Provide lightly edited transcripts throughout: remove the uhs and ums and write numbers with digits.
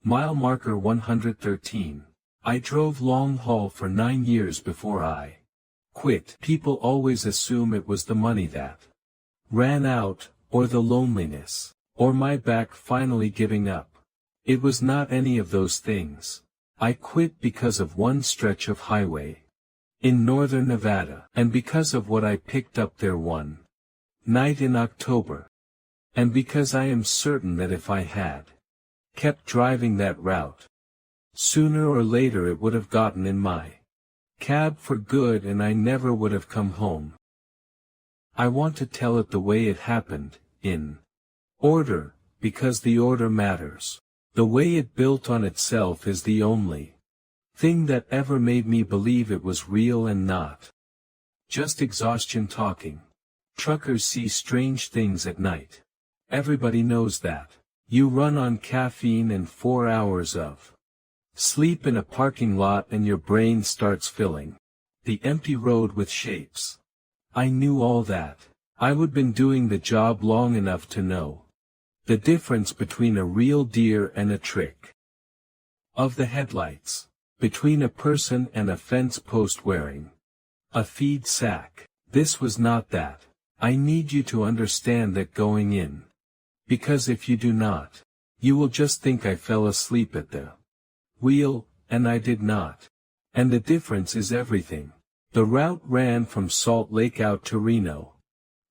Mile marker 113. I drove long haul for 9 years before I quit. People always assume it was the money that ran out, or the loneliness, or my back finally giving up. It was not any of those things. I quit because of one stretch of highway in northern Nevada, and because of what I picked up there one night in October. And because I am certain that if I had kept driving that route, sooner or later it would have gotten in my cab for good and I never would have come home. I want to tell it the way it happened, in order, because the order matters. The way it built on itself is the only thing that ever made me believe it was real and not just exhaustion talking. Truckers see strange things at night. Everybody knows that. You run on caffeine and 4 hours of sleep in a parking lot and your brain starts filling the empty road with shapes. I knew all that. I would been doing the job long enough to know the difference between a real deer and a trick of the headlights, between a person and a fence post wearing a feed sack. This was not that. I need you to understand that going in. Because if you do not, you will just think I fell asleep at the wheel, and I did not. And the difference is everything. The route ran from Salt Lake out to Reno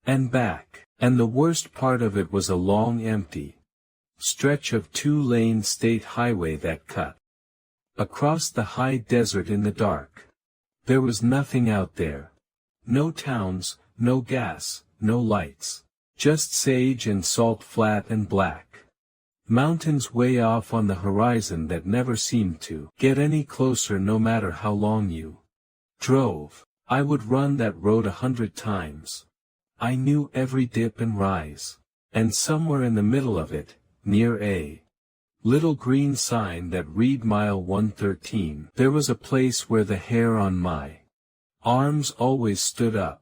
and back, and the worst part of it was a long empty stretch of 2-lane state highway that cut across the high desert in the dark. There was nothing out there. No towns, no gas, no lights. Just sage and salt flat and black mountains way off on the horizon that never seemed to get any closer no matter how long you drove. I would run that road 100 times. I knew every dip and rise. And somewhere in the middle of it, near a little green sign that read mile 113, there was a place where the hair on my arms always stood up.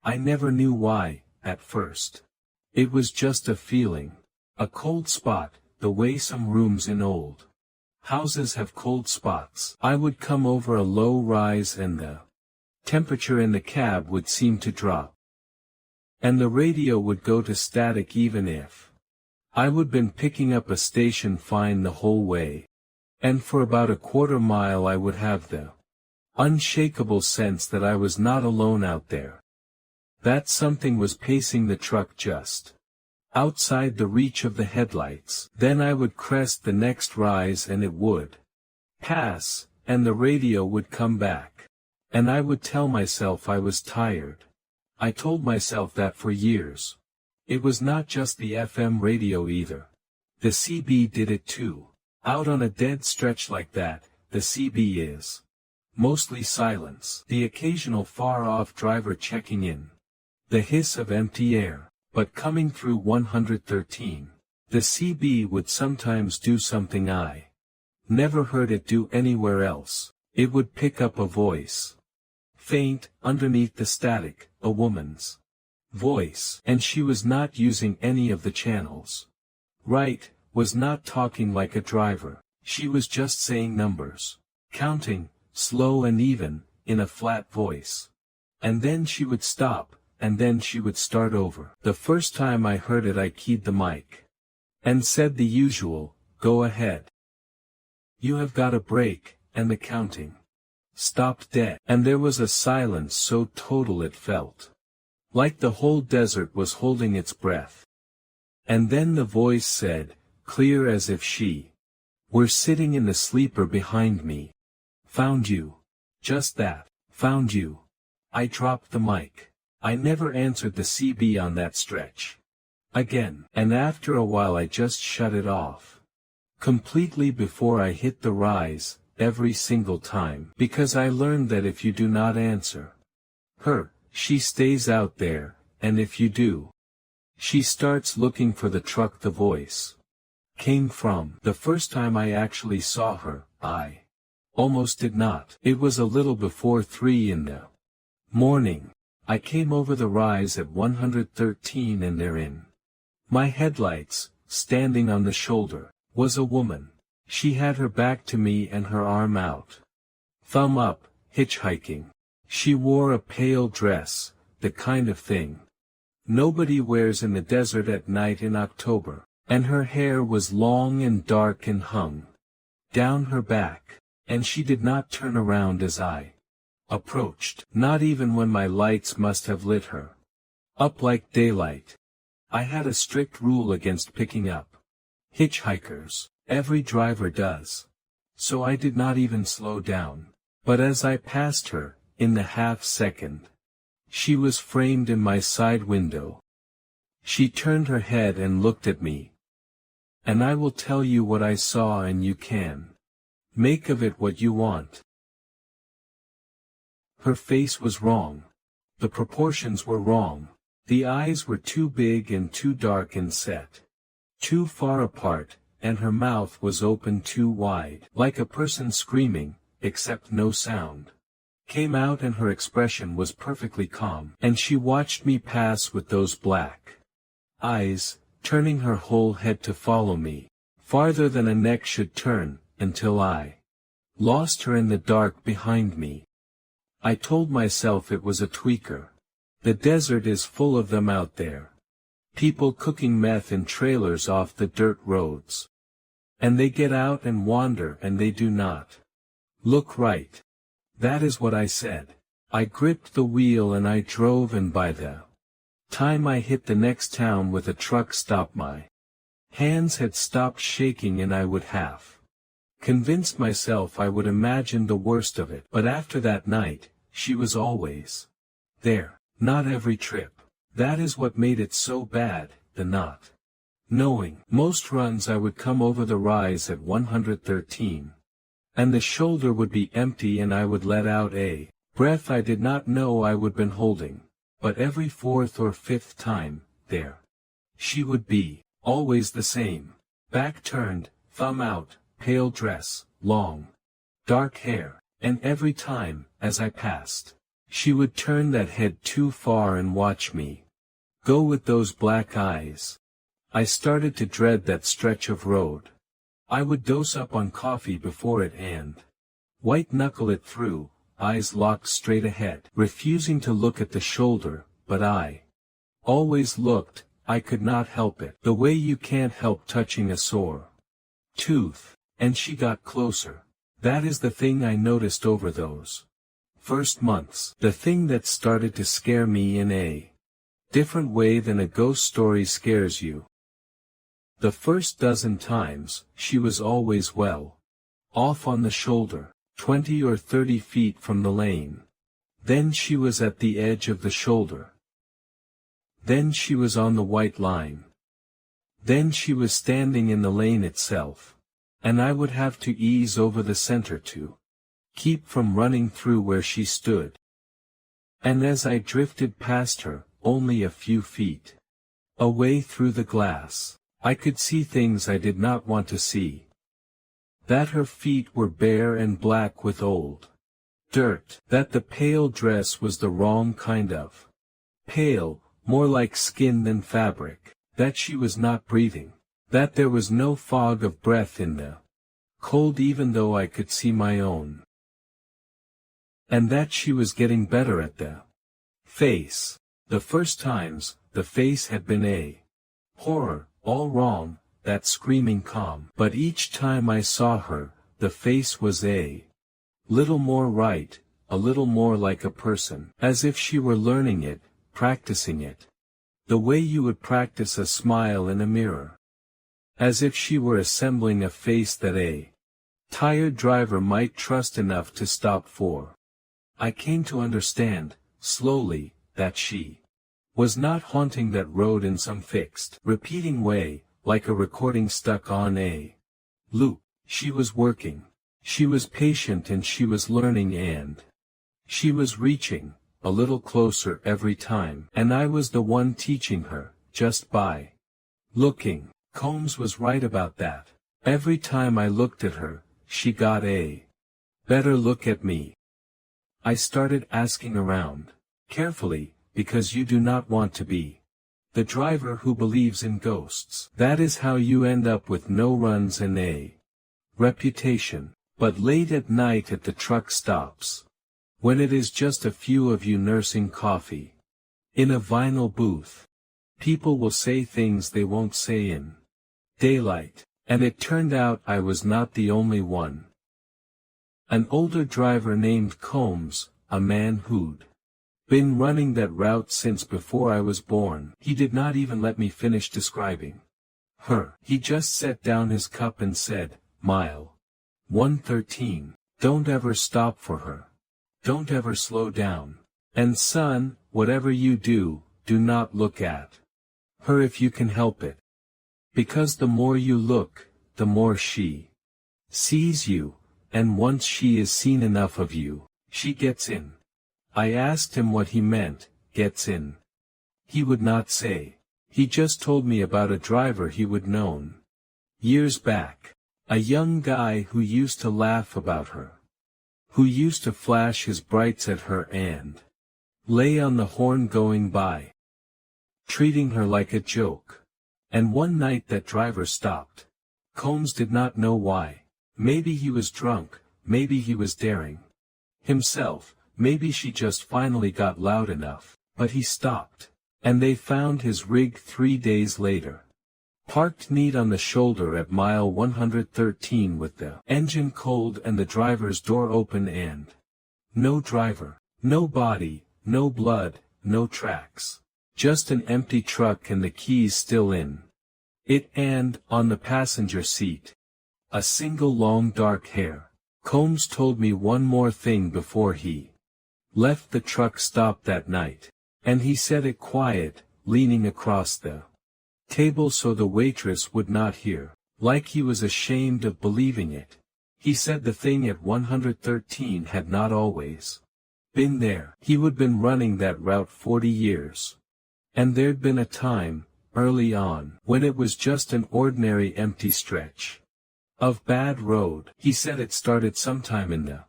I never knew why, at first. It was just a feeling. A cold spot, the way some rooms in old houses have cold spots. I would come over a low rise and the temperature in the cab would seem to drop. And the radio would go to static even if I would been picking up a station fine the whole way. And for about a quarter mile I would have the unshakable sense that I was not alone out there. That something was pacing the truck just outside the reach of the headlights. Then I would crest the next rise and it would pass, and the radio would come back. And I would tell myself I was tired. I told myself that for years. It was not just the FM radio either. The CB did it too. Out on a dead stretch like that, the CB is mostly silence. The occasional far-off driver checking in. The hiss of empty air. But coming through 113, the CB would sometimes do something I never heard it do anywhere else. It would pick up a voice. Faint, underneath the static, a woman's voice. And she was not using any of the channels. Right, was not talking like a driver. She was just saying numbers. Counting, slow and even, in a flat voice. And then she would stop. And then she would start over. The first time I heard it I keyed the mic. And said the usual, go ahead. You have got a break, and the counting stopped dead. And there was a silence so total it felt like the whole desert was holding its breath. And then the voice said, clear as if she were sitting in the sleeper behind me. Found you. Just that. Found you. I dropped the mic. I never answered the CB on that stretch again, and after a while I just shut it off completely before I hit the rise, every single time, because I learned that if you do not answer her, she stays out there, and if you do, she starts looking for the truck the voice came from. The first time I actually saw her, I almost did not. It was a little before 3 in the morning. I came over the rise at 113 and therein my headlights, standing on the shoulder, was a woman. She had her back to me and her arm out. Thumb up, hitchhiking. She wore a pale dress, the kind of thing nobody wears in the desert at night in October, and her hair was long and dark and hung down her back, and she did not turn around as I approached, not even when my lights must have lit her up like daylight. I had a strict rule against picking up hitchhikers. Every driver does. So I did not even slow down. But as I passed her, in the half-second, she was framed in my side window. She turned her head and looked at me. And I will tell you what I saw, and you can make of it what you want. Her face was wrong. The proportions were wrong. The eyes were too big and too dark and set too far apart, and her mouth was open too wide, like a person screaming, except no sound came out, and her expression was perfectly calm. And she watched me pass with those black eyes, turning her whole head to follow me, farther than a neck should turn, until I lost her in the dark behind me. I told myself it was a tweaker. The desert is full of them out there. People cooking meth in trailers off the dirt roads. And they get out and wander, and they do not look right. That is what I said. I gripped the wheel and I drove, and by the time I hit the next town with a truck stop, my hands had stopped shaking, and I would have convinced myself I would imagine the worst of it. But after that night, she was always there. Not every trip. That is what made it so bad, the not knowing. Most runs I would come over the rise at 113. And the shoulder would be empty, and I would let out a breath I did not know I would been holding. But every fourth or fifth time, there she would be, always the same. Back turned, thumb out, pale dress, long, dark hair. And every time, as I passed, she would turn that head too far and watch me go with those black eyes. I started to dread that stretch of road. I would dose up on coffee before it and white-knuckle it through, eyes locked straight ahead, refusing to look at the shoulder, but I always looked. I could not help it, the way you can't help touching a sore tooth. And she got closer. That is the thing I noticed over those first months, the thing that started to scare me in a different way than a ghost story scares you. The first dozen times, she was always well off on the shoulder, 20 or 30 feet from the lane. Then she was at the edge of the shoulder. Then she was on the white line. Then she was standing in the lane itself. And I would have to ease over the center to keep from running through where she stood. And as I drifted past her, only a few feet away through the glass, I could see things I did not want to see. That her feet were bare and black with old dirt, that the pale dress was the wrong kind of pale, more like skin than fabric, that she was not breathing, that there was no fog of breath in the cold even though I could see my own, and that she was getting better at the face. The first times, the face had been a horror, all wrong, that screaming calm. But each time I saw her, the face was a little more right, a little more like a person, as if she were learning it, practicing it. The way you would practice a smile in a mirror. As if she were assembling a face that a tired driver might trust enough to stop for. I came to understand, slowly, that she was not haunting that road in some fixed, repeating way, like a recording stuck on a loop. She was working. She was patient, and she was learning, and she was reaching a little closer every time. And I was the one teaching her, just by looking. Combs was right about that. Every time I looked at her, she got a better look at me. I started asking around, carefully, because you do not want to be the driver who believes in ghosts. That is how you end up with no runs and a reputation, but late at night at the truck stops. When it is just a few of you nursing coffee. In a vinyl booth. People will say things they won't say in daylight, and it turned out I was not the only one. An older driver named Combs, a man who'd been running that route since before I was born. He did not even let me finish describing her. He just set down his cup and said, "Mile 113, don't ever stop for her. Don't ever slow down. And son, whatever you do, do not look at her if you can help it. Because the more you look, the more she sees you, and once she is seen enough of you, she gets in." I asked him what he meant, gets in. He would not say. He just told me about a driver he would known years back. A young guy who used to laugh about her. Who used to flash his brights at her and lay on the horn going by, treating her like a joke. And one night that driver stopped. Combs did not know why. Maybe he was drunk, maybe he was daring himself. Maybe she just finally got loud enough, but he stopped. And they found his rig 3 days later. Parked neat on the shoulder at mile 113 with the engine cold and the driver's door open and no driver, no body, no blood, no tracks. Just an empty truck and the keys still in it and, on the passenger seat, a single long dark hair. Combs told me one more thing before he left the truck stop that night, and he said it quiet, leaning across the table so the waitress would not hear, like he was ashamed of believing it. He said the thing at 113 had not always been there. He would been running that route 40 years. And there'd been a time, early on, when it was just an ordinary empty stretch of bad road. He said it started sometime in the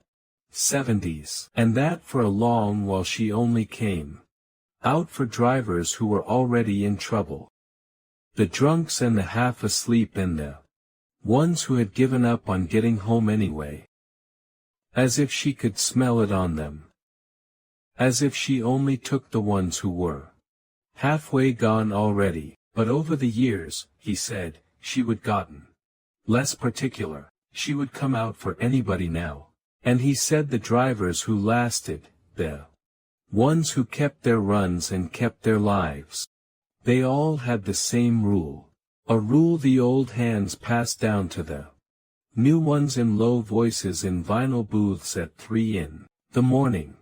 70s, and that for a long while she only came out for drivers who were already in trouble. The drunks and the half asleep and the ones who had given up on getting home anyway. As if she could smell it on them. As if she only took the ones who were halfway gone already. But over the years, he said, she would gotten less particular. She would come out for anybody now. And he said the drivers who lasted, the ones who kept their runs and kept their lives, they all had the same rule. A rule the old hands passed down to the new ones in low voices in vinyl booths at 3 in the morning.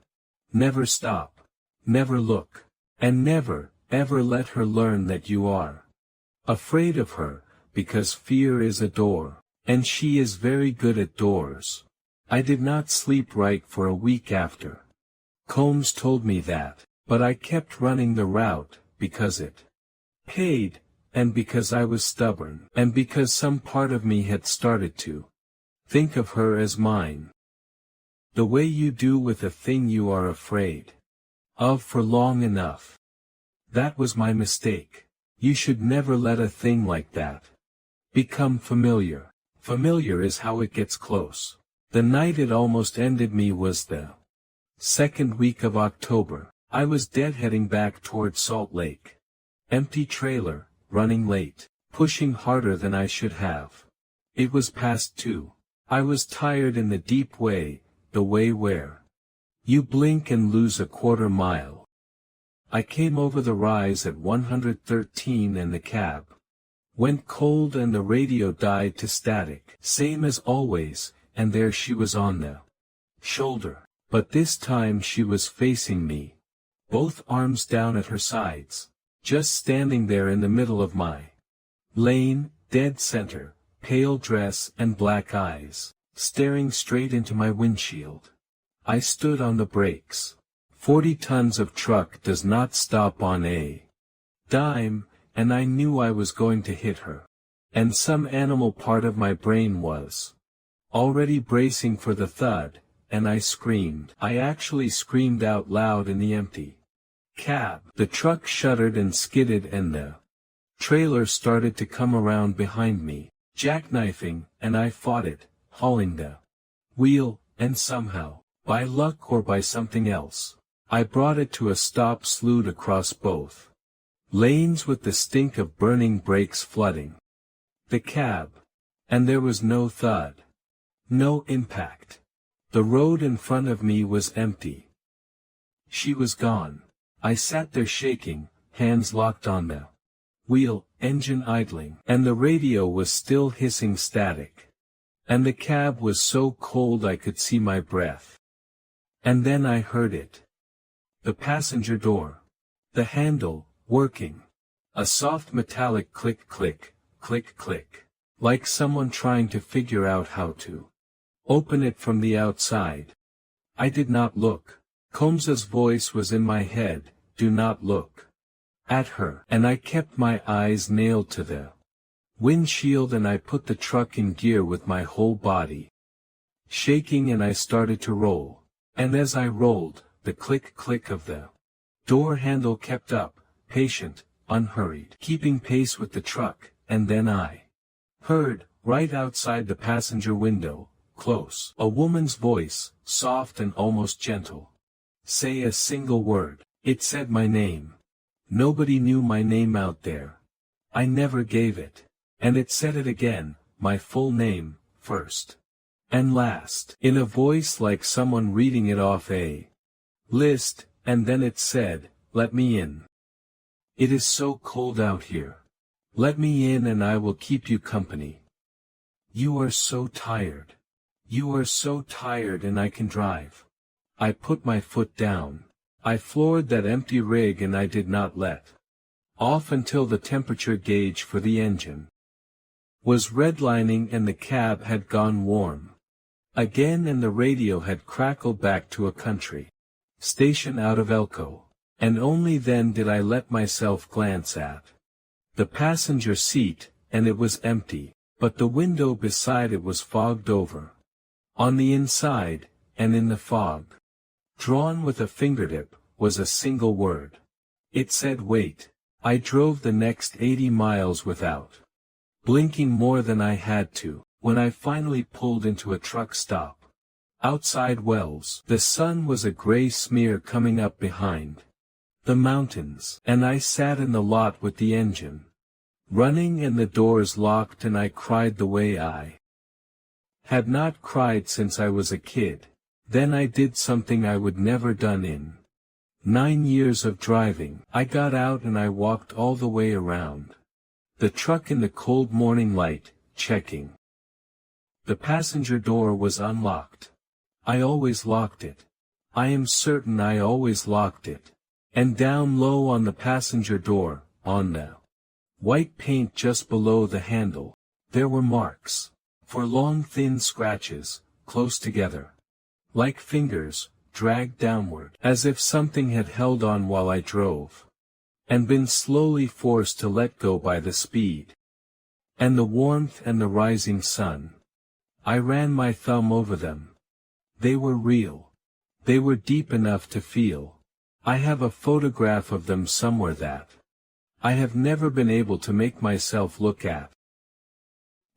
Never stop. Never look. And never, ever let her learn that you are afraid of her, because fear is a door, and she is very good at doors. I did not sleep right for a week after Combs told me that, but I kept running the route, because it paid, and because I was stubborn, and because some part of me had started to think of her as mine. The way you do with a thing you are afraid of for long enough. That was my mistake. You should never let a thing like that become familiar. Familiar is how it gets close. The night it almost ended me was the second week of October. I was deadheading back toward Salt Lake. Empty trailer, running late, pushing harder than I should have. It was past 2. I was tired in the deep way, the way where you blink and lose a quarter mile. I came over the rise at 113 and the cab went cold and the radio died to static. Same as always, and there she was on the shoulder. But this time she was facing me. Both arms down at her sides. Just standing there in the middle of my lane, dead center, pale dress and black eyes, staring straight into my windshield. I stood on the brakes. 40 tons of truck does not stop on a dime, and I knew I was going to hit her. And some animal part of my brain was already bracing for the thud, and I screamed. I actually screamed out loud in the empty cab. The truck shuddered and skidded and the trailer started to come around behind me, jackknifing, and I fought it, hauling the wheel, and somehow, by luck or by something else, I brought it to a stop slewed across both lanes with the stink of burning brakes flooding the cab. And there was no thud. No impact. The road in front of me was empty. She was gone. I sat there shaking, hands locked on the wheel, engine idling, and the radio was still hissing static. And the cab was so cold I could see my breath. And then I heard it. The passenger door. The handle, working. A soft metallic click click, click click. Like someone trying to figure out how to open it from the outside. I did not look. Combs's voice was in my head, do not look at her. And I kept my eyes nailed to the windshield, and I put the truck in gear with my whole body shaking, and I started to roll. And as I rolled, the click-click of the door handle kept up, patient, unhurried, keeping pace with the truck, and then I heard, right outside the passenger window, close, a woman's voice, soft and almost gentle. Say a single word. It said my name. Nobody knew my name out there. I never gave it. And it said it again, my full name, first and last, in a voice like someone reading it off a list, and then it said, let me in. It is so cold out here. Let me in and I will keep you company. You are so tired. You are so tired and I can drive. I put my foot down. I floored that empty rig and I did not let off until the temperature gauge for the engine was redlining and the cab had gone warm again, and the radio had crackled back to a country station out of Elko, and only then did I let myself glance at the passenger seat, and it was empty, but the window beside it was fogged over. On the inside, and in the fog, drawn with a fingertip, was a single word. It said wait. I drove the next 80 miles without blinking more than I had to. When I finally pulled into a truck stop outside Wells, the sun was a gray smear coming up behind the mountains, and I sat in the lot with the engine running and the doors locked, and I cried the way I had not cried since I was a kid. Then I did something I would never done in 9 years of driving. I got out and I walked all the way around the truck in the cold morning light, checking. The passenger door was unlocked. I always locked it. I am certain I always locked it. And down low on the passenger door, on the white paint just below the handle, there were marks. For long thin scratches, close together. Like fingers, dragged downward, as if something had held on while I drove. And been slowly forced to let go by the speed. And the warmth and the rising sun. I ran my thumb over them. They were real. They were deep enough to feel. I have a photograph of them somewhere that I have never been able to make myself look at.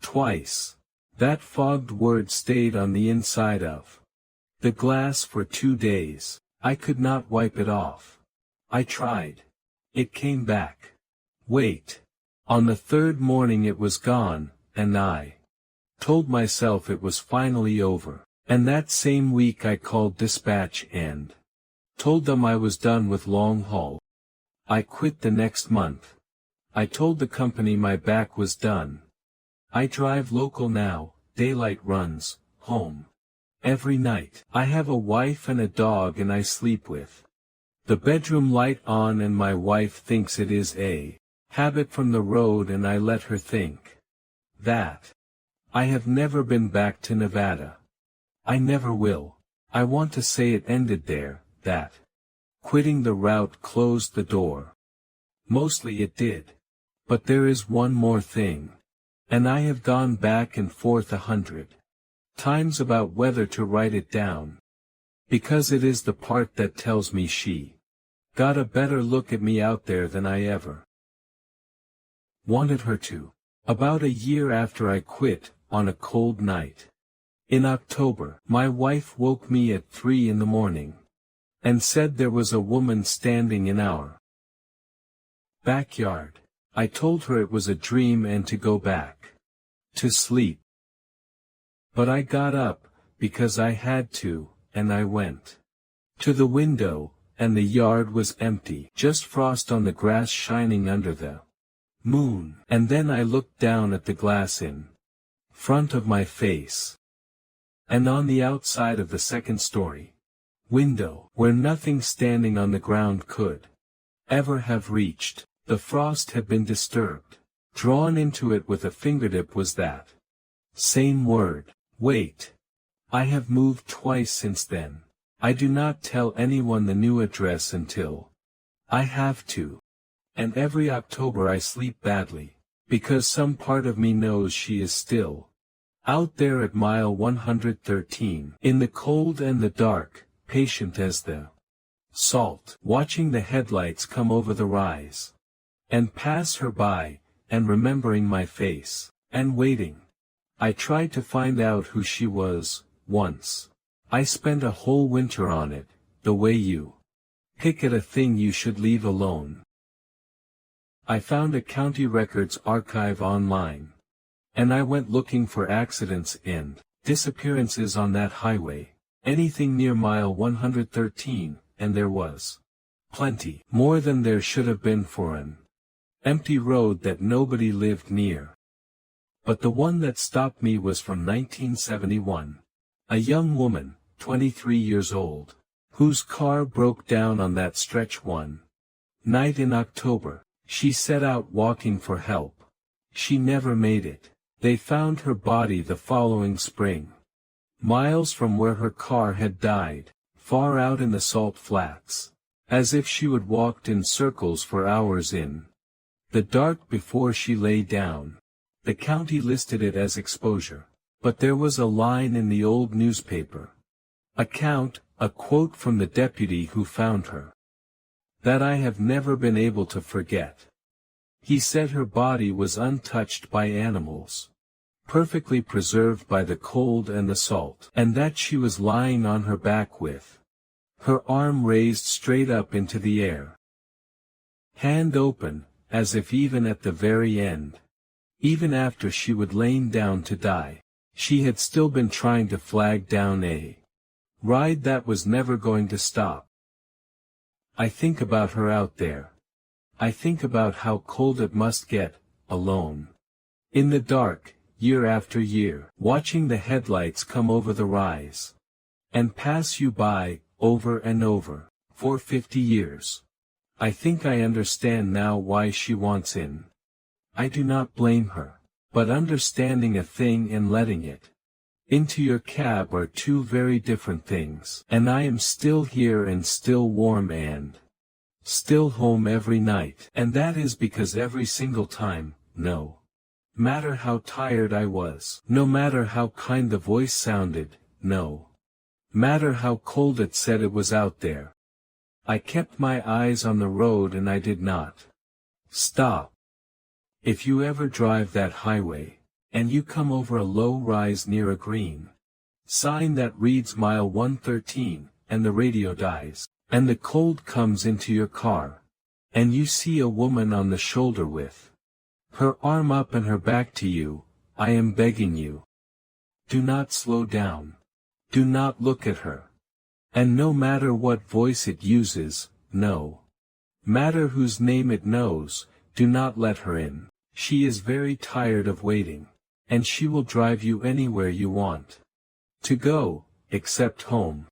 Twice. That fogged word stayed on the inside of the glass for 2 days. I could not wipe it off. I tried. It came back. Wait. On the third morning it was gone, and I told myself it was finally over. And that same week I called dispatch and told them I was done with long haul. I quit the next month. I told the company my back was done. I drive local now, daylight runs, home. Every night. I have a wife and a dog and I sleep with the bedroom light on, and my wife thinks it is a habit from the road, and I let her think that. I have never been back to Nevada. I never will. I want to say it ended there, that quitting the route closed the door. Mostly it did. But there is one more thing. And I have gone back and forth 100 times about whether to write it down. Because it is the part that tells me she got a better look at me out there than I ever wanted her to. About a year after I quit, on a cold night, In October, my wife woke me at 3 in the morning. And said there was a woman standing in our backyard. I told her it was a dream and to go back to sleep. But I got up, because I had to, and I went to the window, and the yard was empty, just frost on the grass shining under the moon. And then I looked down at the glass in front of my face. And on the outside of the second-story window, where nothing standing on the ground could ever have reached, the frost had been disturbed. Drawn into it with a fingertip was that same word, wait. I have moved twice since then. I do not tell anyone the new address until I have to. And every October I sleep badly, because some part of me knows she is still out there at mile 113, in the cold and the dark, patient as the salt, watching the headlights come over the rise and pass her by, and remembering my face, and waiting. I tried to find out who she was, once. I spent a whole winter on it, the way you pick at a thing you should leave alone. I found a county records archive online. And I went looking for accidents and disappearances on that highway, anything near mile 113, and there was plenty, more than there should have been for an empty road that nobody lived near. But the one that stopped me was from 1971. A young woman, 23 years old, whose car broke down on that stretch one night in October. She set out walking for help. She never made it. They found her body the following spring, miles from where her car had died, far out in the salt flats, as if she had walked in circles for hours in the dark before she lay down. The county listed it as exposure, but there was a line in the old newspaper account, a quote from the deputy who found her, that I have never been able to forget. He said her body was untouched by animals, perfectly preserved by the cold and the salt, and that she was lying on her back with her arm raised straight up into the air, hand open, as if even at the very end, even after she would lain down to die, she had still been trying to flag down a ride that was never going to stop. I think about her out there. I think about how cold it must get, alone, in the dark, year after year, watching the headlights come over the rise and pass you by, over and over, for 50 years. I think I understand now why she wants in. I do not blame her, but understanding a thing and letting it into your cab are two very different things. And I am still here and still warm and still home every night, and that is because every single time, no matter how tired I was, no matter how kind the voice sounded, no matter how cold it said it was out there, I kept my eyes on the road and I did not stop. If you ever drive that highway, and you come over a low rise near a green sign that reads mile 113, and the radio dies, and the cold comes into your car, and you see a woman on the shoulder with her arm up and her back to you, I am begging you, do not slow down. Do not look at her. And no matter what voice it uses, no matter whose name it knows, do not let her in. She is very tired of waiting, and she will drive you anywhere you want to go, except home.